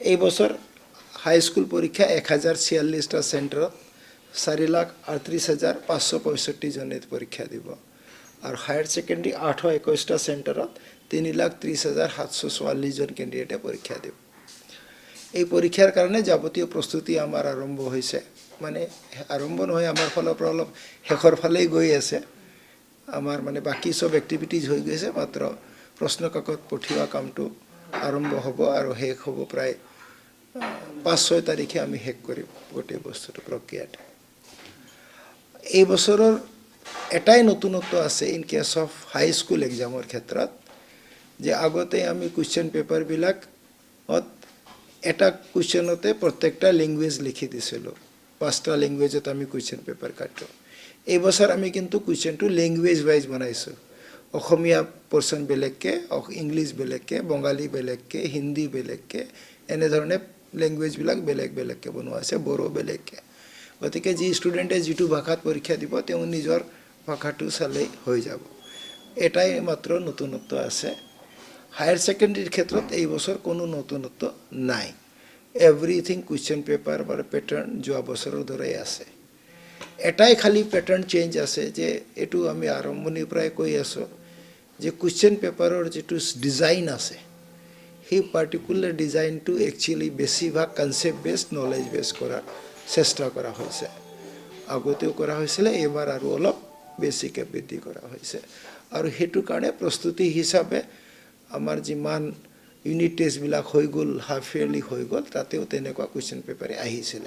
এই বছৰ হাইস্কুল পৰীক্ষা 1046টা চেণ্টাৰত 4,38,565 জনে পৰীক্ষা দিব আৰু হায়াৰ ছেকেণ্ডাৰী 821টা চেণ্টাৰত 3,30,744 জন কেণ্ডিডেটে পৰীক্ষা দিব। এই পৰীক্ষাৰ কাৰণে যাৱতীয় প্ৰস্তুতি আমাৰ আৰম্ভ হৈছে, মানে আৰম্ভ নহয়, আমাৰ ফালৰ পৰা অলপ শেষৰ ফালেই গৈ আছে। আমাৰ মানে বাকী সব এক্টিভিটিজ হৈ গৈছে, মাত্ৰ প্ৰশ্ন কাকত পঠিওৱা কামটো আৰম্ভ হ'ব আৰু শেষ হ'ব প্ৰায় 5-6 তাৰিখে আমি শেষ কৰিম গোটেই বস্তুটো প্ৰক্ৰিয়াটো। এই বছৰৰ এটাই নতুনত্ব আছে in case of high school এক্সামৰ ক্ষেত্ৰত, যে আগতে আমি কুৱেশ্যন পেপাৰবিলাকত এটা কুৱেশ্যনতে প্ৰত্যেকটা লেংগুৱেজ লিখি দিছিলোঁ, 5টা লেংগুৱেজত আমি কুৱেশ্যন পেপাৰ কাটোঁ। এই বছৰ আমি কিন্তু কুৱেশ্যনটো লেংগুৱেজ ৱাইজ বনাইছোঁ। অসমীয়া পৰ্চন বেলেগকৈ, ইংলিছ বেলেগকৈ, বঙালী বেলেগকৈ, হিন্দী বেলেগকৈ, এনেধৰণে লেংগুৱেজবিলাক বেলেগ বেলেগকৈ বনোৱা আছে, বড়ো বেলেগকৈ। গতিকে যি ষ্টুডেণ্টে যিটো ভাষাত পৰীক্ষা দিব তেওঁ নিজৰ ভাষাটো চালেই হৈ যাব। এটাই মাত্ৰ নতুনত্ব আছে। হায়াৰ ছেকেণ্ডেৰীৰ ক্ষেত্ৰত এই বছৰ কোনো নতুনত্ব নাই। এভৰিথিং কুৱেশ্যন পেপাৰ বা পেটাৰ্ণ যোৱা বছৰৰ দৰেই আছে। এটাই খালি পেটাৰ্ণ চেঞ্জ আছে, যে এইটো আমি আৰম্ভণিৰ পৰাই কৈ আছোঁ, যে কুৱেশ্যন পেপাৰৰ যিটো ডিজাইন আছে সেই পাৰ্টিকুলাৰ ডিজাইনটো একচুৱেলি বেছিভাগ কনচেপ্ট বেছড, নলেজ বেছড কৰাৰ চেষ্টা কৰা হৈছে। আগতেও কৰা হৈছিলে, এইবাৰ আৰু অলপ বেছিকৈ বৃদ্ধি কৰা হৈছে। আৰু সেইটো কাৰণে প্ৰস্তুতি হিচাপে আমাৰ যিমান ইউনিট টেষ্টবিলাক হৈ গ'ল, হাফ ইয়াৰলি হৈ গ'ল, তাতেও তেনেকুৱা কুৱেশ্যন পেপাৰে আহিছিলে।